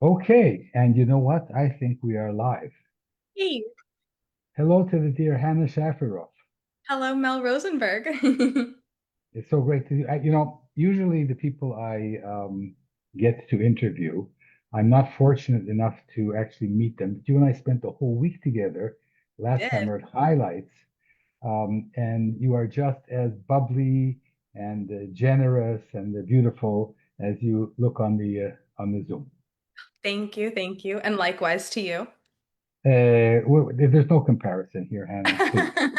Okay, and you know what? I think we are live. Hey, Hello to the dear Hannah Shafiroff. hello, Mel Rosenberg. It's so great to, usually the people I get to interview, I'm not fortunate enough to actually meet them. But you and I spent a whole week together last Did. summer at Highlights, and you are just as bubbly and generous and beautiful as you look on the Zoom. Thank you, and likewise to you. There's no comparison here, Hannah,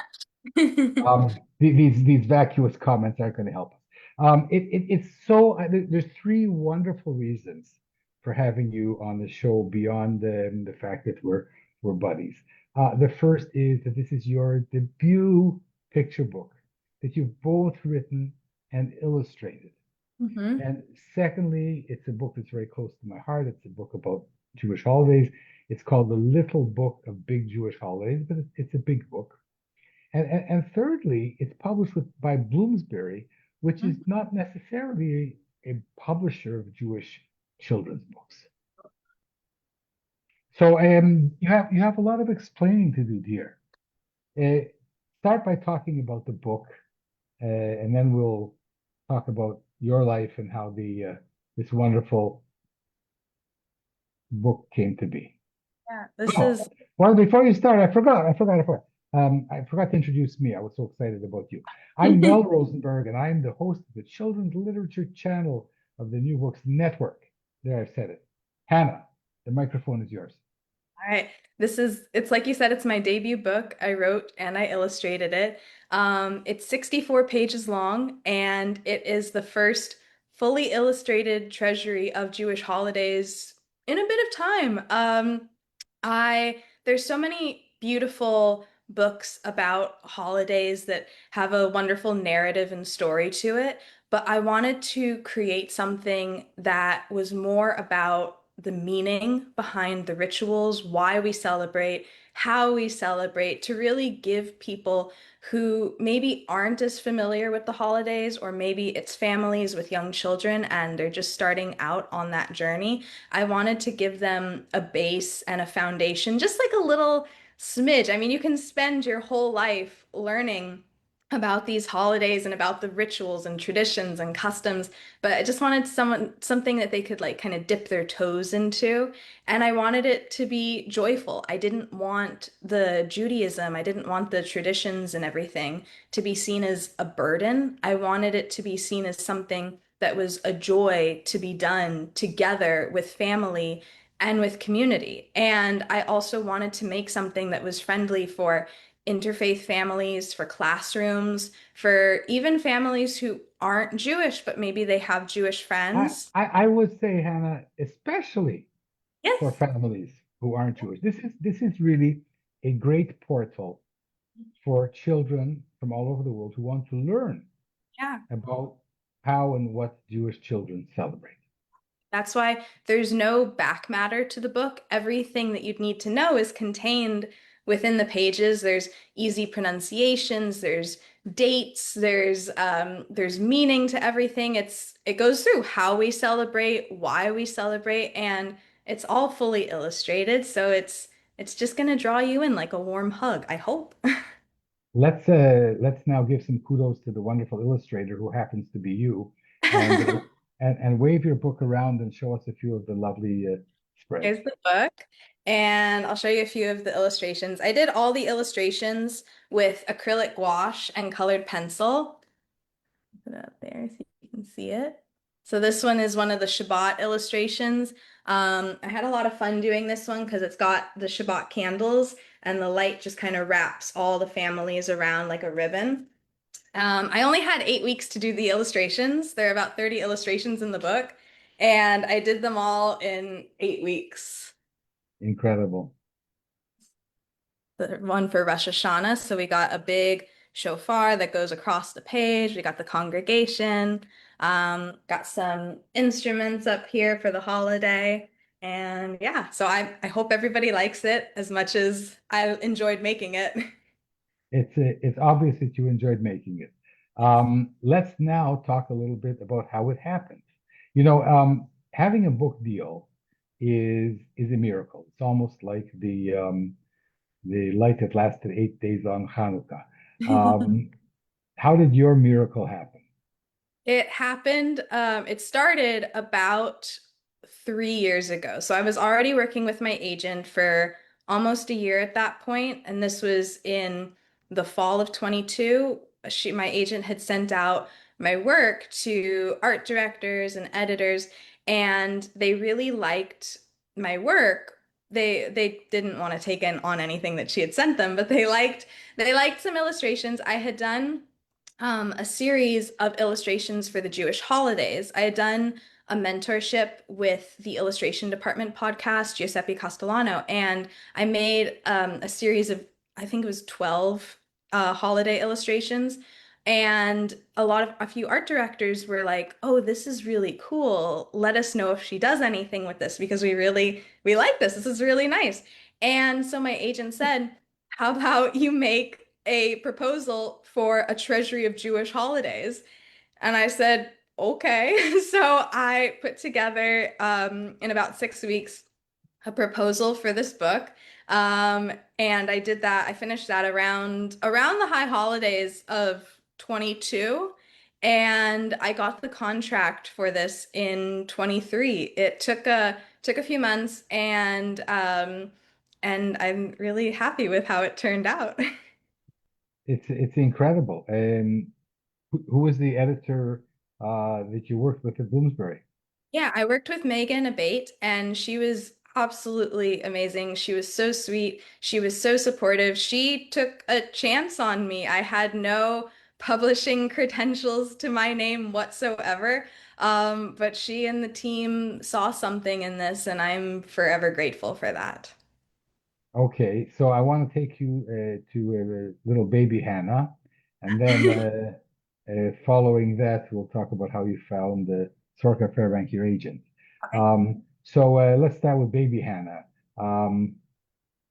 please. These vacuous comments aren't going to help us. It's so there's three wonderful reasons for having you on the show beyond the fact that we're buddies. The first is that this is your debut picture book that you've both written and illustrated. hmm And secondly, it's a book that's very close to my heart. It's a book about Jewish holidays. It's called The Little Book of Big Jewish Holidays, but it's a big book. And thirdly, it's published by Bloomsbury, which is not necessarily a publisher of Jewish children's books. So you have a lot of explaining to do, dear. Uh, Start by talking about the book, and then we'll talk about your life and how the this wonderful book came to be. Yeah, this Oh, is well, before you start, I forgot to introduce me. I was so excited about you. I'm Mel Rosenberg, and I'm the host of the Children's Literature Channel of the New Books Network. There, I've said it. Hannah, the microphone is yours. all right. It's like you said, it's my debut book. I wrote and I illustrated it. It's 64 pages long, and it is the first fully illustrated treasury of Jewish holidays in a bit of time. There's so many beautiful books about holidays that have a wonderful narrative and story to it, but I wanted to create something that was more about the meaning behind the rituals, why we celebrate, how we celebrate, to really give people who maybe aren't as familiar with the holidays, or maybe it's families with young children and they're just starting out on that journey. I wanted to give them a base and a foundation, just like a little smidge. I mean, you can spend your whole life learning about these holidays and about the rituals and traditions and customs, but I just wanted something that they could like kind of dip their toes into. And I wanted it to be joyful. I didn't want the Judaism, I didn't want the traditions and everything to be seen as a burden. I wanted it to be seen as something that was a joy to be done together with family and with community. And I also wanted to make something that was friendly for interfaith families, for classrooms, for even families who aren't Jewish, but maybe they have Jewish friends. I would say, Hannah, especially for Yes. families who aren't Jewish. This is really a great portal for children from all over the world who want to learn Yeah. about how and what Jewish children celebrate. That's why there's no back matter to the book. Everything that you'd need to know is contained within the pages. There's easy pronunciations, there's dates, there's meaning to everything. It goes through how we celebrate, why we celebrate, and it's all fully illustrated. So it's just gonna draw you in like a warm hug, I hope. Let's now give some kudos to the wonderful illustrator who happens to be you, and and wave your book around and show us a few of the lovely spreads. Here's the book, and I'll show you a few of the illustrations. I did all the illustrations with acrylic gouache and colored pencil. Put it up there so you can see it. So this one is one of the Shabbat illustrations. I had a lot of fun doing this one because it's got the Shabbat candles and the light just kind of wraps all the families around like a ribbon. I only had 8 weeks to do the illustrations. There are about 30 illustrations in the book, and I did them all in 8 weeks. Incredible. The one for Rosh Hashanah. So we got a big shofar that goes across the page. We got the congregation, got some instruments up here for the holiday. And yeah, so I hope everybody likes it as much as I enjoyed making it. It's obvious that you enjoyed making it. Let's now talk a little bit about how it happened. Having a book deal is a miracle. It's almost like the light that lasted 8 days on Hanukkah. Um, how did your miracle happen? It happened, it started about 3 years ago. So I was already working with my agent for almost a year at that point, and this was in the fall of 22. My agent had sent out my work to art directors and editors, and they really liked my work. They didn't want to take on anything that she had sent them, but they liked some illustrations I had done, a series of illustrations for the Jewish holidays. I had done a mentorship with the illustration department podcast, Giuseppe Castellano, and I made a series of, I think it was 12 holiday illustrations. And a few art directors were like, "Oh, this is really cool. Let us know if she does anything with this because we like this. This is really nice." And so my agent said, "How about you make a proposal for a treasury of Jewish holidays?" And I said, "Okay." So I put together, in about 6 weeks, a proposal for this book. And I did that. I finished that around the high holidays of 22. And I got the contract for this in 23. It took a few months, and I'm really happy with how it turned out. It's incredible. And who was the editor that you worked with at Bloomsbury? Yeah, I worked with Megan Abate, and she was absolutely amazing. She was so sweet. She was so supportive. She took a chance on me. I had no publishing credentials to my name whatsoever. But she and the team saw something in this, and I'm forever grateful for that. Okay, so I want to take you to little baby Hannah, and then following that, we'll talk about how you found Sorka Fairbank, your agent. Okay. So let's start with baby Hannah. Um,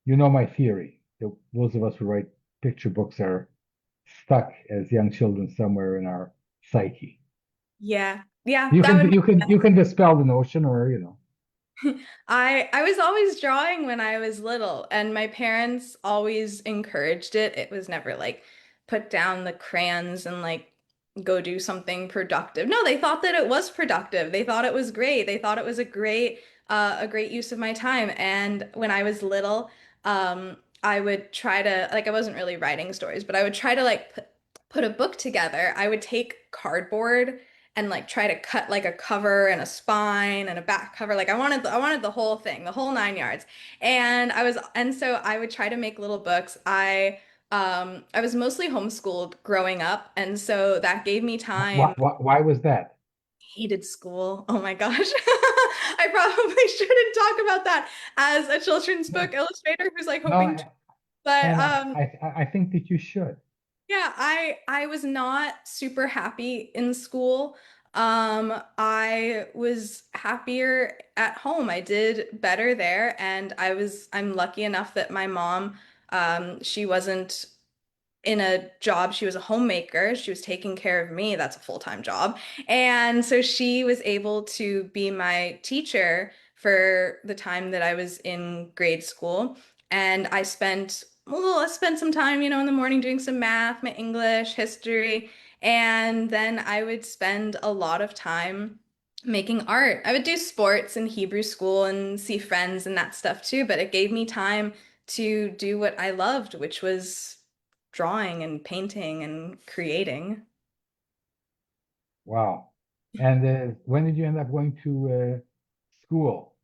you know my theory that those of us who write picture books are stuck as young children somewhere in our psyche. Yeah. Yeah, You that can would you can dispel the notion, or I was always drawing when I was little, and my parents always encouraged it. It was never like put down the crayons and like go do something productive. No, they thought that it was productive. They thought it was great. They thought it was a great use of my time. And when I was little, I would try to, like, I wasn't really writing stories, but I would try to like put a book together. I would take cardboard and like try to cut like a cover and a spine and a back cover. Like I wanted the whole thing, the whole 9 yards. And so I would try to make little books. I was mostly homeschooled growing up, and so that gave me time. why was that? Hated school. Oh my gosh. I probably shouldn't talk about that as a children's book No, illustrator who's like hoping to, no, but Hannah, I think that you should. yeah, I was not super happy in school. I was happier at home. I did better there, and I'm lucky enough that my mom, she wasn't in a job. She was a homemaker. She was taking care of me. That's a full-time job. And so she was able to be my teacher for the time that I was in grade school. And I spent some time, in the morning doing some math, my English, history, and then I would spend a lot of time making art. I would do sports in Hebrew school and see friends and that stuff too, but it gave me time to do what I loved, which was drawing and painting and creating. Wow. And when did you end up going to school?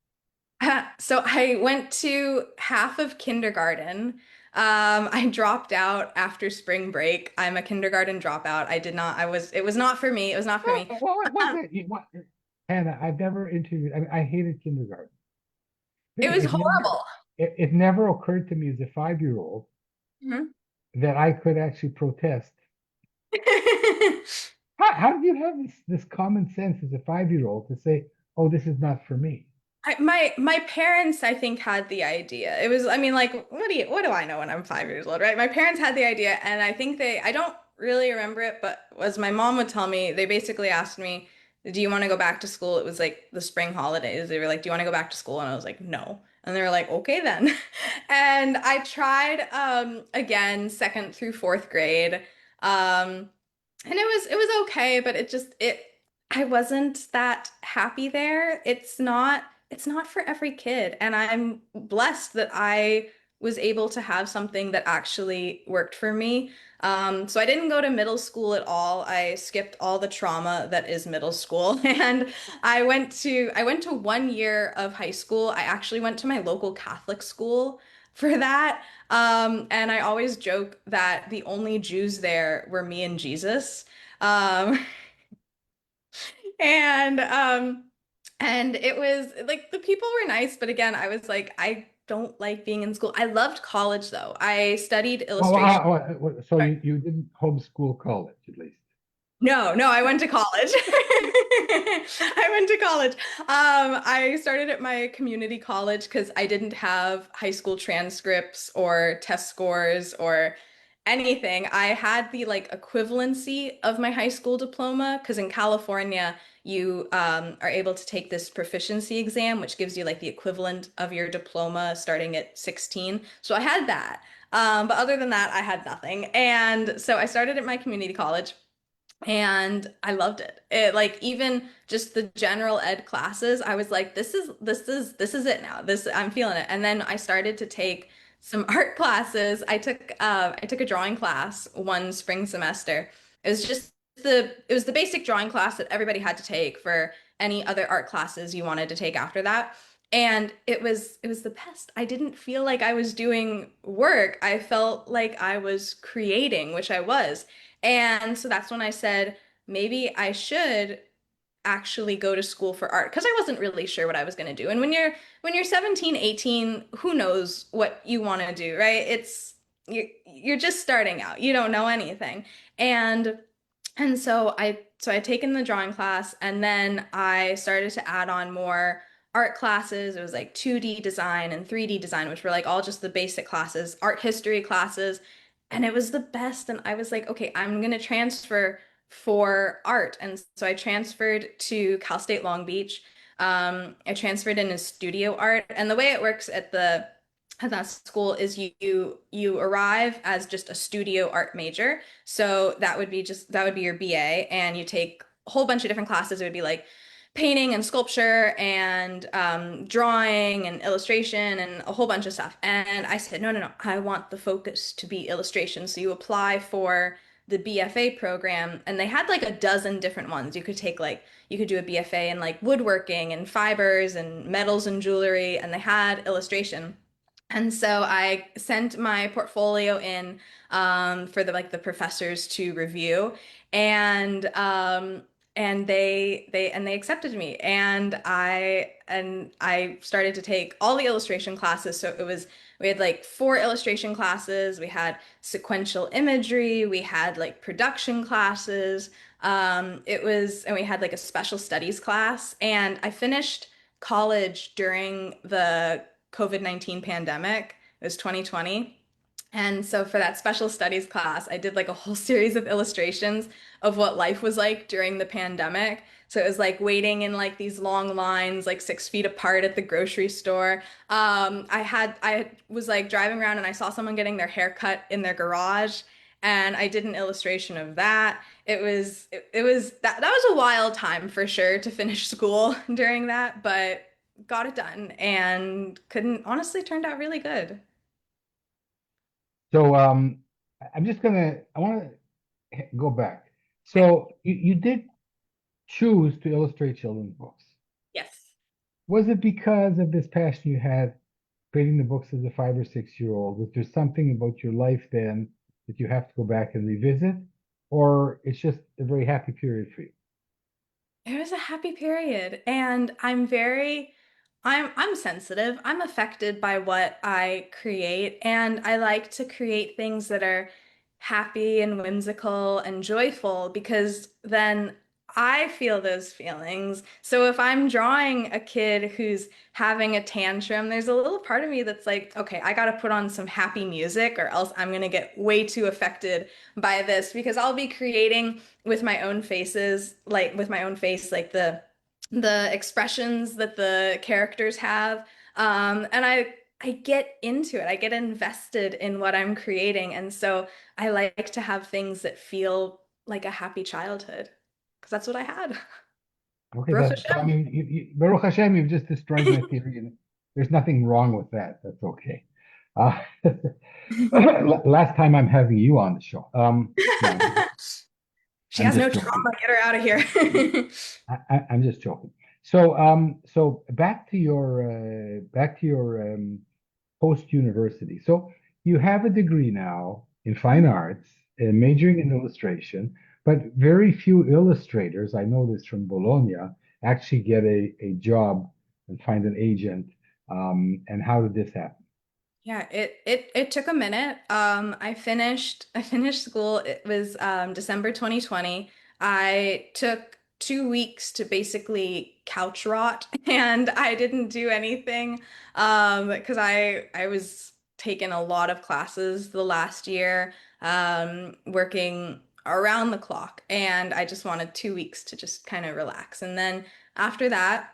So I went to half of kindergarten. I dropped out after spring break. I'm a kindergarten dropout. It was not for me. It was not for me. What was it? Hannah, I've never interviewed. I hate kindergarten. It was It never, horrible. it never occurred to me as a 5-year-old Mhm. that I could actually protest. How did you have this common sense as a 5-year-old to say, "Oh, this is not for me"? My parents, I think, had the idea. It was, I mean, like, what do I know when I'm 5 years old, right? My parents had the idea, and I think I don't really remember it, but as my mom would tell me, they basically asked me, do you want to go back to school? It was like the spring holidays. They were like, do you want to go back to school? And I was like, no. And they were like, okay then. And I tried again, second through fourth grade. And it was okay, but it I wasn't that happy there. It's not for every kid, and I'm blessed that I was able to have something that actually worked for me. So I didn't go to middle school at all. I skipped all the trauma that is middle school, and I went to 1 year of high school. I actually went to my local Catholic school for that. And I always joke that the only Jews there were me and Jesus. Um, and it was like the people were nice, but again, I was like, I don't like being in school. I loved college though. I studied illustration. So you didn't homeschool college at least. No, no, I went to college. I went to college. I started at my community college because I didn't have high school transcripts or test scores or anything. I had the like equivalency of my high school diploma because in California you are able to take this proficiency exam, which gives you like the equivalent of your diploma starting at 16. So I had that. But other than that, I had nothing. And so I started at my community college and I loved it. It like even just the general ed classes, I was like, this is it now. This I'm feeling it. And then I started to take some art classes. I took a drawing class one spring semester. It was just it was the basic drawing class that everybody had to take for any other art classes you wanted to take after that. And it was the best. I didn't feel like I was doing work. I felt like I was creating, which I was. And so that's when I said, maybe I should actually go to school for art because I wasn't really sure what I was going to do. And when you're 17, 18, who knows what you want to do, right? You're just starting out. You don't know anything. And so I'd taken the drawing class and then I started to add on more art classes. It was like 2D design and 3D design, which were like all just the basic classes, art history classes, and it was the best. And I was like, okay, I'm gonna transfer for art. And so I transferred to Cal State Long Beach. I transferred into studio art, and the way it works at that school is you arrive as just a studio art major. So that would be your BA, and you take a whole bunch of different classes. It would be like painting and sculpture and drawing and illustration and a whole bunch of stuff. And I said, no, no, no, I want the focus to be illustration. So you apply for the BFA program, and they had like a dozen different ones. You could do a BFA in like woodworking and fibers and metals and jewelry, and they had illustration. And so I sent my portfolio in for the professors to review, and they accepted me, and I started to take all the illustration classes. So we had like four illustration classes, we had sequential imagery, we had like production classes. And we had like a special studies class, and I finished college during the COVID-19 pandemic. It was 2020. And so for that special studies class, I did like a whole series of illustrations of what life was like during the pandemic. So it was like waiting in like these long lines, like 6 feet apart at the grocery store. I was like driving around and I saw someone getting their hair cut in their garage, and I did an illustration of that. That was a wild time for sure to finish school during that, but got it done and couldn't honestly turned out really good. So I want to go back. Okay. So you did choose to illustrate children's books. Yes. Was it because of this passion you had creating the books as a 5 or 6 year old? Was there something about your life then that you have to go back and revisit? Or it's just a very happy period for you? It was a happy period, and I'm sensitive. I'm affected by what I create, and I like to create things that are happy and whimsical and joyful because then I feel those feelings. So if I'm drawing a kid who's having a tantrum, there's a little part of me that's like, okay, I got to put on some happy music or else I'm going to get way too affected by this because I'll be creating with my own faces, like with my own face, like the expressions that the characters have. And I get into it. I get invested in what I'm creating. And so I like to have things that feel like a happy childhood because that's what I had. Okay, Baruch that so I mean, Baruch Hashem, you've just destroyed my Hashem. theory, and there's nothing wrong with that. That's okay. Uh, last time I'm having you on the show. No, She I'm has just no joking. trauma. Get her out of here. I'm just joking. So, so back to your post university. So you have a degree now in fine arts, majoring in illustration, but very few illustrators, I know this from Bologna, actually get a job and find an agent. And how did this happen? Yeah, it took a minute. I finished school. It was December 2020. I took 2 weeks to basically couch rot and I didn't do anything because I was taking a lot of classes the last year, working around the clock, and I just wanted 2 weeks to just kind of relax. And then after that,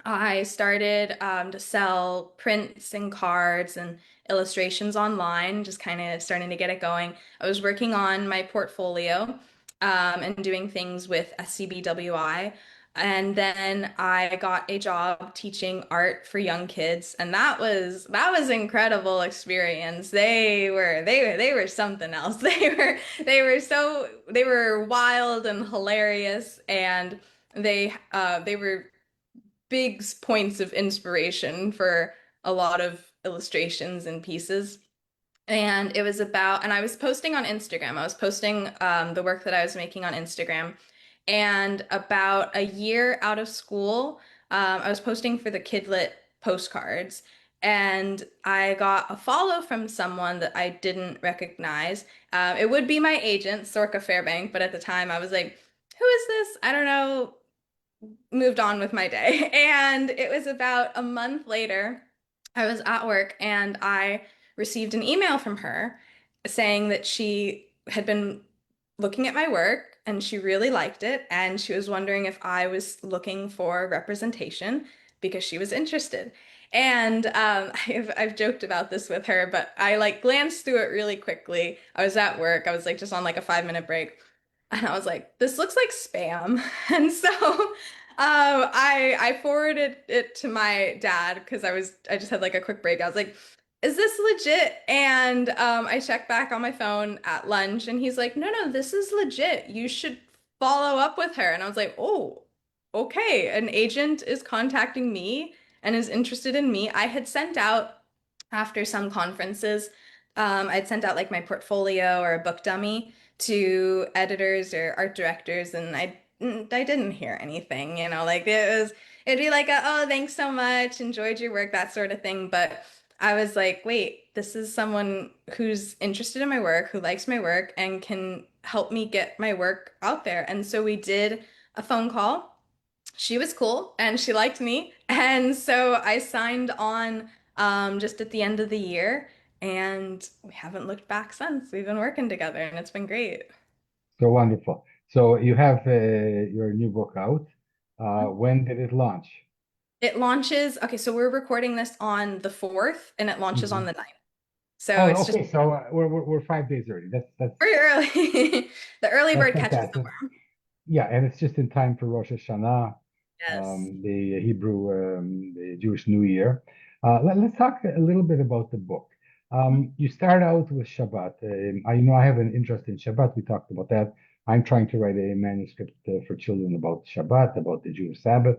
I started to sell prints and cards and illustrations online, just kind of starting to get it going. I was working on my portfolio and doing things with SCBWI. And then I got a job teaching art for young kids, and that was incredible experience. They were something else. They were wild and hilarious, and they were big points of inspiration for a lot of illustrations and pieces. And it was about, and I was posting on Instagram. I was posting the work that I was making on Instagram. And about a year out of school, I was posting for the Kidlit postcards. And I got a follow from someone that I didn't recognize. It would be my agent, Sorka Fairbank, but at the time I was like, who is this? I don't know, moved on with my day. And it was about a month later, I was at work and I received an email from her saying that she had been looking at my work and she really liked it. And she was wondering if I was looking for representation because she was interested. And I've joked about this with her, but I like glanced through it really quickly. I was at work. I was like just on like a 5 minute break. And I was like, this looks like spam. And so I forwarded it to my dad because I just had like a quick break. I was like, is this legit? And I checked back on my phone at lunch and he's like, no, this is legit. You should follow up with her. And I was like, oh, okay. An agent is contacting me and is interested in me. I had sent out after some conferences, I'd sent out like my portfolio or a book dummy to editors or art directors, and I didn't hear anything, like it'd be like oh, thanks so much, enjoyed your work, that sort of thing. But I was like, wait, this is someone who's interested in my work, who likes my work, and can help me get my work out there. And so we did a phone call. She was cool and she liked me. And so I signed on just at the end of the year, and we haven't looked back since. We've been working together and it's been great. So wonderful. So you have your new book out. When did it launch? It launches, okay, so we're recording this on the 4th and it launches on Mhm. the 9th. So Oh, it's just okay. So we're 5 days early. very early. The early That's bird catches the fantastic. worm. Yeah, and it's just in time for Rosh Hashanah, Yes. the Jewish New Year. Let's talk a little bit about the book. You start out with Shabbat. I have an interest in Shabbat. We talked about that. I'm trying to write a manuscript for children about Shabbat, about the Jewish Sabbath.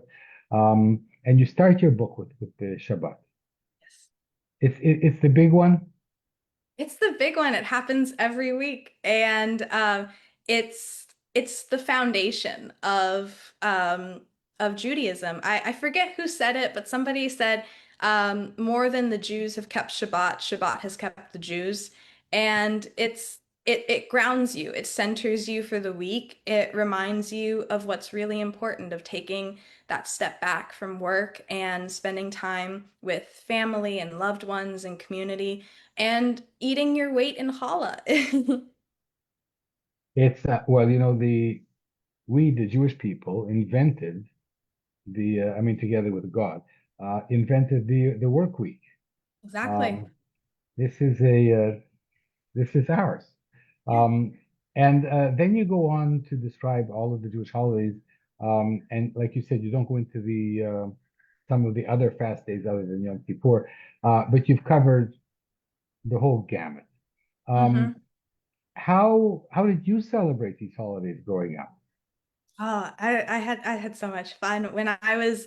And you start your book with the Shabbat. Yes. It's the big one. It's the big one. It happens every week, and it's it's the foundation of Judaism. I forget who said it, but somebody said more than the Jews have kept Shabbat, Shabbat has kept the Jews, and it's it grounds you, it centers you for the week, it reminds you of what's really important, of taking that step back from work and spending time with family and loved ones and community and eating your weight in challah. It's well, you know, the Jewish people invented I mean, together with God, invented the work week. Exactly. Um, this is this is ours. Yeah. Um, and then you go on to describe all of the Jewish holidays. And like you said, you don't go into the some of the other fast days other than Yom Kippur, but you've covered the whole gamut. Um, hmm how did you celebrate these holidays growing up? Oh, I had so much fun when I was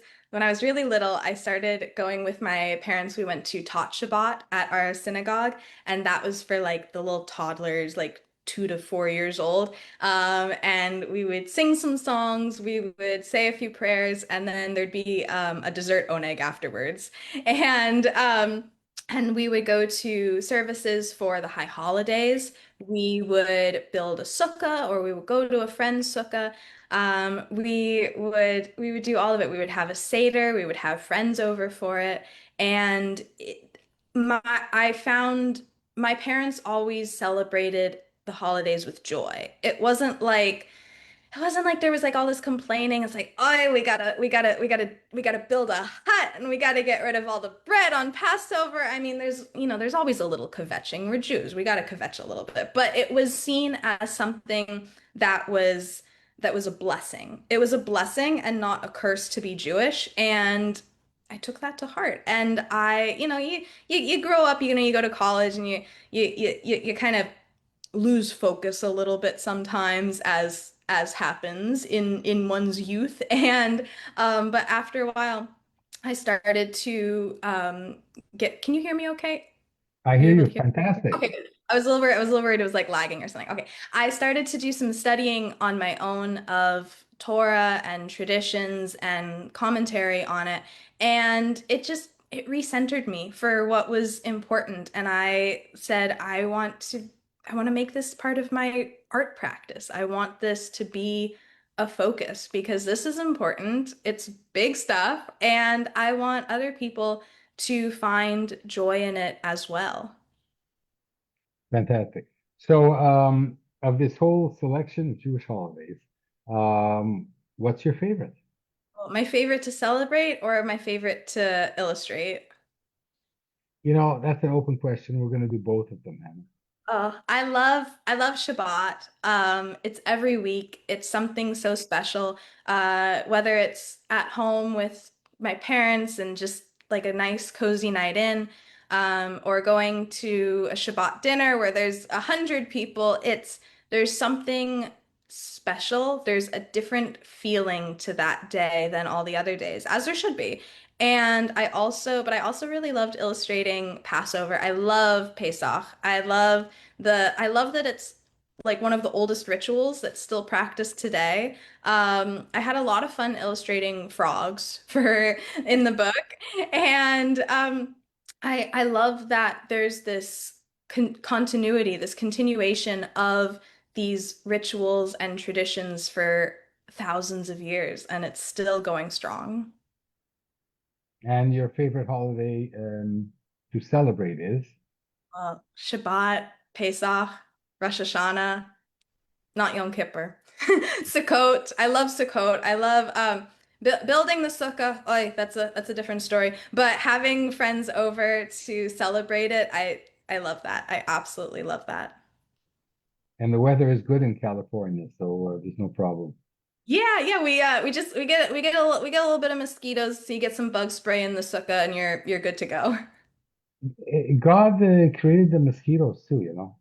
really little. I started going with my parents. We went to Tot Shabbat at our synagogue, and that was for like the little toddlers, like 2 to 4 years old. And we would sing some songs, we would say a few prayers, and then there'd be a dessert oneg afterwards. And and we would go to services for the high holidays. We would build a sukkah, or we would go to a friend's sukkah. We would do all of it. We would have a Seder, we would have friends over for it. And I found my parents always celebrated the holidays with joy. It wasn't like there was like all this complaining. It's like, oh, we gotta build a hut and we gotta get rid of all the bread on Passover. I mean, there's always a little kvetching. We're Jews. We gotta kvetch a little bit. But it was seen as something that was that was a blessing. It was a blessing and not a curse to be Jewish. And I took that to heart. And you grow up, you go to college and you kind of lose focus a little bit sometimes as happens in one's youth. And but after a while I started to get, can you hear me okay? I Are you hear able you. to hear? Fantastic. Okay, good. I was a little worried it was like lagging or something. Okay. I started to do some studying on my own of Torah and traditions and commentary on it, and it recentered me for what was important. And I said, I want to make this part of my art practice. I want this to be a focus because this is important. It's big stuff, and I want other people to find joy in it as well. Fantastic. So, of this whole selection of Jewish holidays, what's your favorite? My favorite to celebrate or my favorite to illustrate? You know, that's an open question. We're going to do both of them, Hannah. I love Shabbat. It's every week. It's something so special. Whether it's at home with my parents and just like a nice cozy night in, or going to a Shabbat dinner where there's 100 people. There's something special. There's a different feeling to that day than all the other days, as there should be. But I also really loved illustrating Passover. I love Pesach. I love that it's like one of the oldest rituals that's still practiced today. I had a lot of fun illustrating frogs for in the book, and I love that there's this continuity, this continuation of these rituals and traditions for thousands of years, and it's still going strong. And your favorite holiday to celebrate is? Shabbat, Pesach, Rosh Hashanah, not Yom Kippur. Sukkot. I love Sukkot. I love building the sukkah. Oh, that's a different story. But having friends over to celebrate it, I love that. I absolutely love that. And the weather is good in California, so there's no problem. Yeah, yeah, we get a little bit of mosquitoes, so you get some bug spray in the sukkah and you're good to go. God created the mosquitoes too, you know.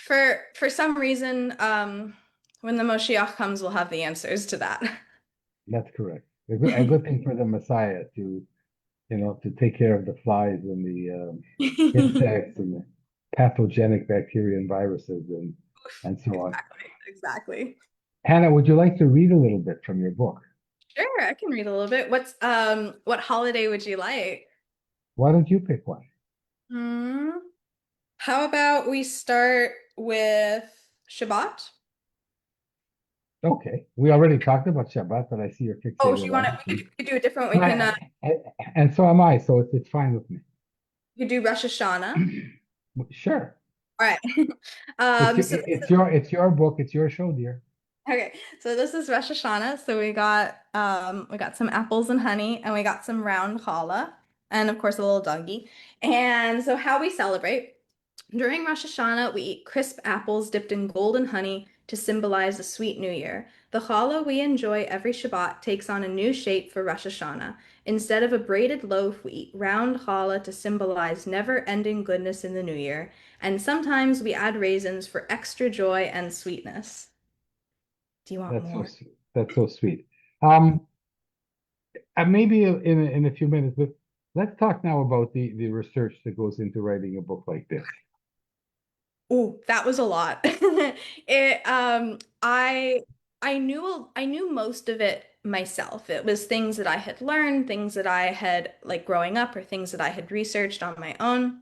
For some reason, when the Moshiach comes, we'll have the answers to that. That's correct. A good thing for the Messiah to, you know, to take care of the flies and the insects and the pathogenic bacteria and viruses and so on. Exactly, exactly. Hannah, would you like to read a little bit from your book? Sure, I can read a little bit. What holiday would you like? Why don't you pick one? Hmm. How about we start? with Shabbat. Okay. We already talked about Shabbat, but I see you're Oh, if fixated you want on to, it. we could do a different. We can, And, and so am I, so it's fine with me. we could do Rosh Hashanah. Sure. All right. It's So it's your book, it's your show, dear. okay, so this is Rosh Hashanah. So we got some apples and honey, and we got some round challah, and of course a little doggy. And so how we celebrate during Rosh Hashanah, we eat crisp apples dipped in golden honey to symbolize the sweet new year. The challah we enjoy every Shabbat takes on a new shape for Rosh Hashanah. Instead of a braided loaf, we eat round challah to symbolize never-ending goodness in the new year. And sometimes we add raisins for extra joy and sweetness. Do you want That's so more? sweet. That's so sweet. Um, maybe in a few minutes, but let's talk now about the research that goes into writing a book like this. Ooh, that was a lot. I knew most of it myself. It was things that I had learned, things that I had like growing up, or things that I had researched on my own.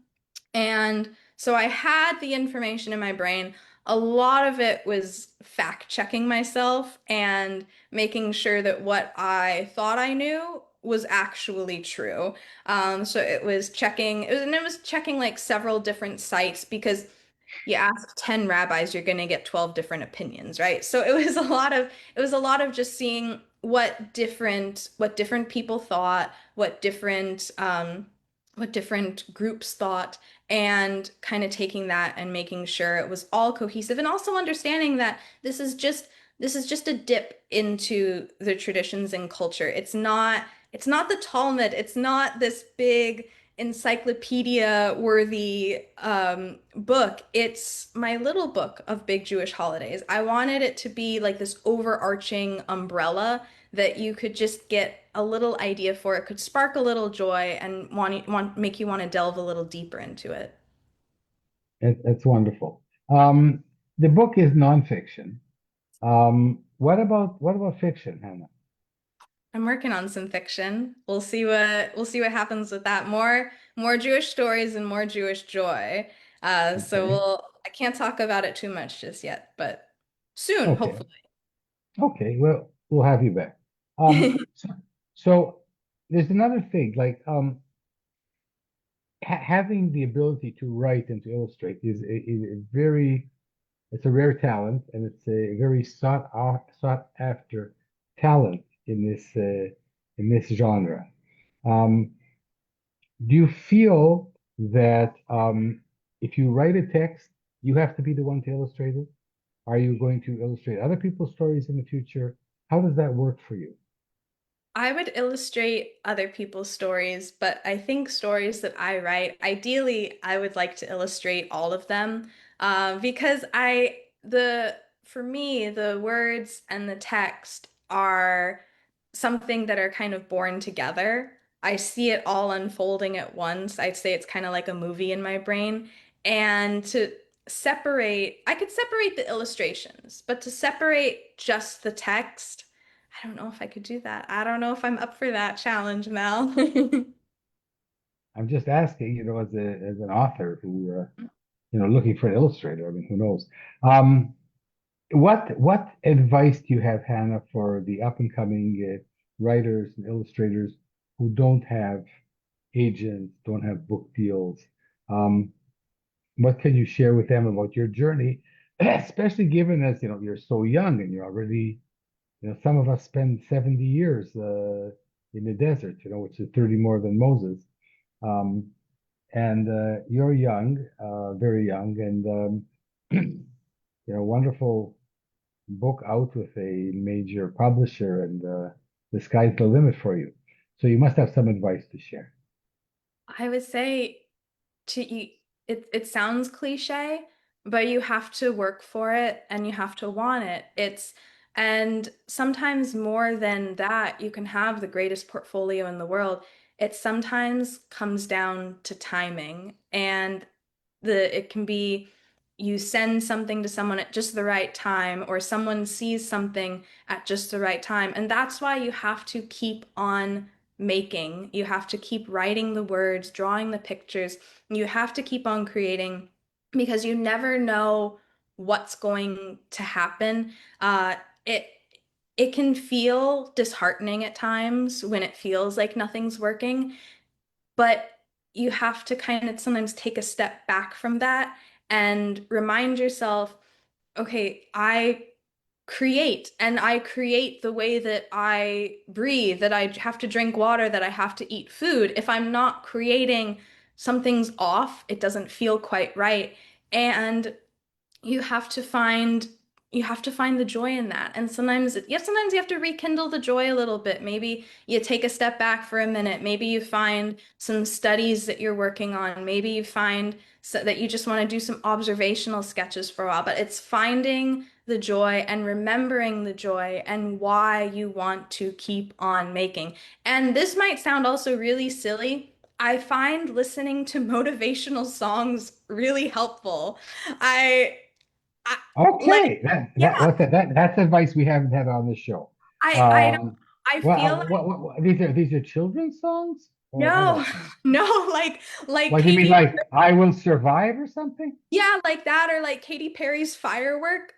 And so I had the information in my brain. A lot of it was fact checking myself and making sure that what I thought I knew was actually true. So it was checking like several different sites because you ask 10 rabbis, you're going to get 12 different opinions, right? So it was a lot of just seeing what different people thought, what different groups thought, and kind of taking that and making sure it was all cohesive, and also understanding that this is just a dip into the traditions and culture. It's not the Talmud. It's not this big encyclopedia worthy book. It's my little book of big Jewish holidays. I wanted it to be like this overarching umbrella that you could just get a little idea for. It could spark a little joy and make you want to delve a little deeper into it. It's wonderful. Um, the book is nonfiction. What about fiction, Hannah? I'm working on some fiction. We'll see what happens with that. More Jewish stories and more Jewish joy. Okay. I can't talk about it too much just yet, but soon, Okay. hopefully. Okay. Well, we'll have you back. So, so there's another thing, like having the ability to write and to illustrate is a very it's a rare talent, and it's a very sought after talent in this genre. Um, do you feel that if you write a text, you have to be the one to illustrate it? Are you going to illustrate other people's stories in the future? How does that work for you? I would illustrate other people's stories, but I think stories that I write, ideally, I would like to illustrate all of them, because for me, the words and the text are something that are kind of born together. I see it all unfolding at once. I'd say it's kind of like a movie in my brain. And I could separate the illustrations, but to separate just the text, I don't know if I could do that. I don't know if I'm up for that challenge, Mel. I'm just asking, as an author who, looking for an illustrator. I mean, who knows? Um, what advice do you have, Hannah, for the up and coming writers and illustrators who don't have agents, don't have book deals? Um, what can you share with them about your journey, especially given as you're so young and you're already, some of us spend 70 years in the desert, which is 30 more than Moses. Um, and you're young, very young, and wonderful book out with a major publisher, and the sky's the limit for you. So you must have some advice to share. I would say to you, it sounds cliche, but you have to work for it and you have to want it. And sometimes more than that, you can have the greatest portfolio in the world. It sometimes comes down to timing, and it can be you send something to someone at just the right time, or someone sees something at just the right time. And that's why you have to keep on making. You have to keep writing the words, drawing the pictures. You have to keep on creating, because you never know what's going to happen. It it can feel disheartening at times when it feels like nothing's working, but you have to kind of sometimes take a step back from that and remind yourself, okay, I create the way that I breathe, that I have to drink water, that I have to eat food. If I'm not creating, something's off, it doesn't feel quite right. And you have to find you have to find the joy in that. And sometimes you have to rekindle the joy a little bit. Maybe you take a step back for a minute. Maybe you find some studies that you're working on. Maybe you find that you just want to do some observational sketches for a while. But it's finding the joy and remembering the joy and why you want to keep on making. And this might sound also really silly. I find listening to motivational songs really helpful. I I like Okay, yeah, that's advice we haven't had on the show. I don't Um, I feel like these are children's songs or no, adult songs? no, like What do you mean, Katy, like I Will Survive or something? yeah, like that or like Katy Perry's Firework.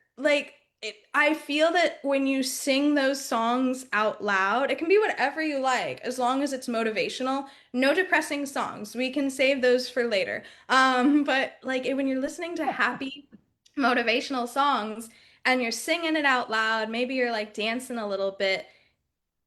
I feel that when you sing those songs out loud, it can be whatever you like, as long as it's motivational. No depressing songs. We can save those for later. But like when you're listening to happy motivational songs and you're singing it out loud, maybe you're like dancing a little bit,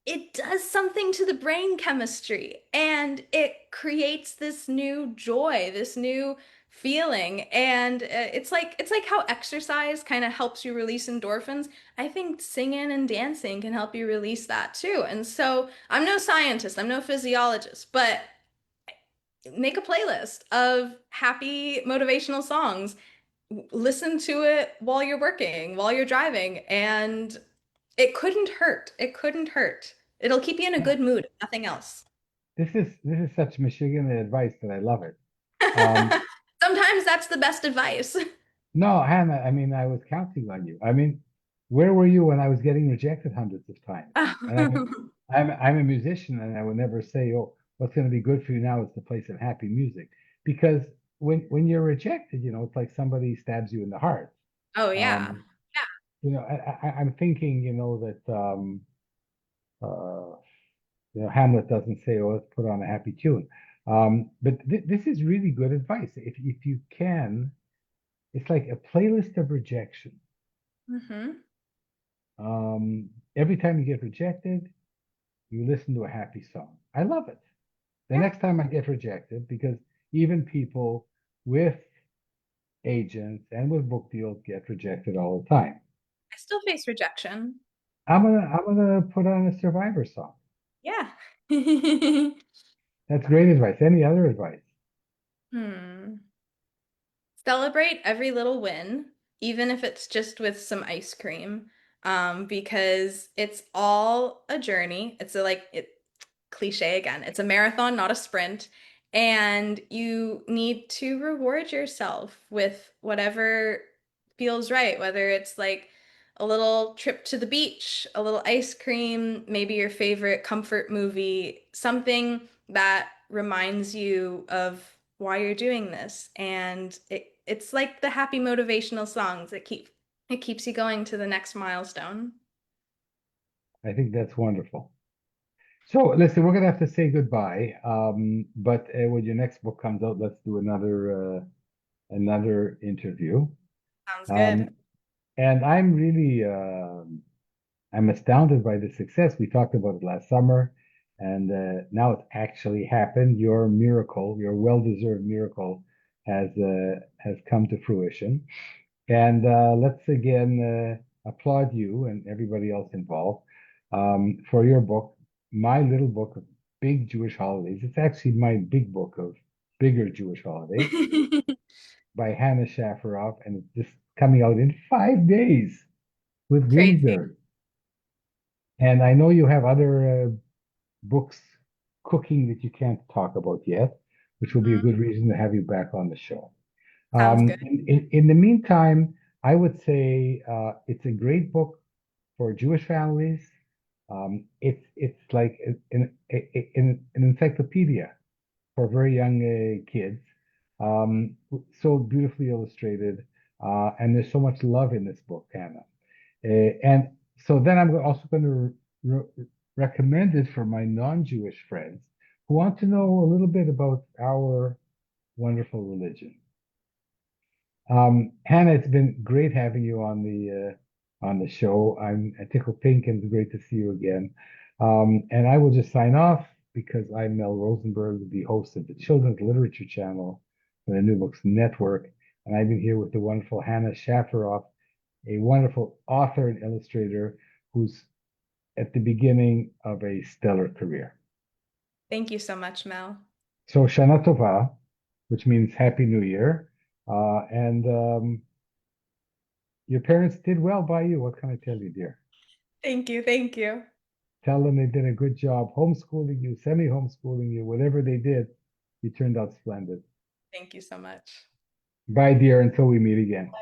it does something to the brain chemistry and it creates this new joy, this new feeling. And it's like how exercise kind of helps you release endorphins. I think singing and dancing can help you release that too. And so I'm no scientist, I'm no physiologist, but make a playlist of happy motivational songs. Listen to it while you're working, while you're driving, and it couldn't hurt. It couldn't hurt. It'll keep you in a good mood, if nothing else. This is such Michigan advice that I love it. Um, Sometimes that's the best advice. no, Hannah, I mean, I was counting on you. I mean, where were you when I was getting rejected hundreds of times? And I mean, I'm a musician, and I would never say, "Oh, what's going to be good for you now is to play some happy music," because when you're rejected, you know, it's like somebody stabs you in the heart. Oh yeah. Um, you know, I'm thinking, you know, that uh, you know, Hamlet doesn't say, "Oh, let's put on a happy tune." But th this is really good advice. If you can, it's like a playlist of rejection. Hmm. Every time you get rejected, you listen to a happy song. I love it. The Yeah. next time I get rejected, because even people with agents and with book deals get rejected all the time. I still face rejection. I'm gonna put on a Survivor song. Yeah. That's great advice. Any other advice? Hmm. Celebrate every little win, even if it's just with some ice cream, because it's all a journey. It's a like it cliche again. It's a marathon, not a sprint, and you need to reward yourself with whatever feels right, whether it's like a little trip to the beach, a little ice cream, maybe your favorite comfort movie, something that reminds you of why you're doing this. And it's like the happy motivational songs that keeps you going to the next milestone. I think that's wonderful. So listen, we're gonna have to say goodbye. But when your next book comes out, let's do another interview. Sounds good. Um, and I'm really I'm astounded by the success. We talked about it last summer, and now it's actually happened. Your miracle, your well-deserved miracle, has come to fruition. And let's again applaud you and everybody else involved for your book, my little book of big Jewish holidays. It's actually my big book of bigger Jewish holidays by Hannah Shafiroff, and it's just coming out in 5 days with Crazy. Bloomsbury. And I know you have other books cooking that you can't talk about yet, which will be a Mhm. good reason to have you back on the show. Sounds good. In the meantime, I would say it's a great book for Jewish families. It's like an encyclopedia for very young kids. So beautifully illustrated. And there's so much love in this book, Hannah. And so then I'm also going to recommend it for my non-Jewish friends who want to know a little bit about our wonderful religion. Hannah, it's been great having you on the show. I tickle pink, and it's great to see you again. And I will just sign off because I'm Mel Rosenberg, the host of the Children's Literature Channel for the New Books Network, and I've been here with the wonderful Hannah Shafiroff, a wonderful author and illustrator who's at the beginning of a stellar career. Thank you so much, Mel. So Shana Tova, which means Happy New Year, and your parents did well by you. What can I tell you, dear? Thank you. Thank you. Tell them they did a good job homeschooling you, semi-homeschooling you, whatever they did, you turned out splendid. Thank you so much. Bye, dear, until we meet again.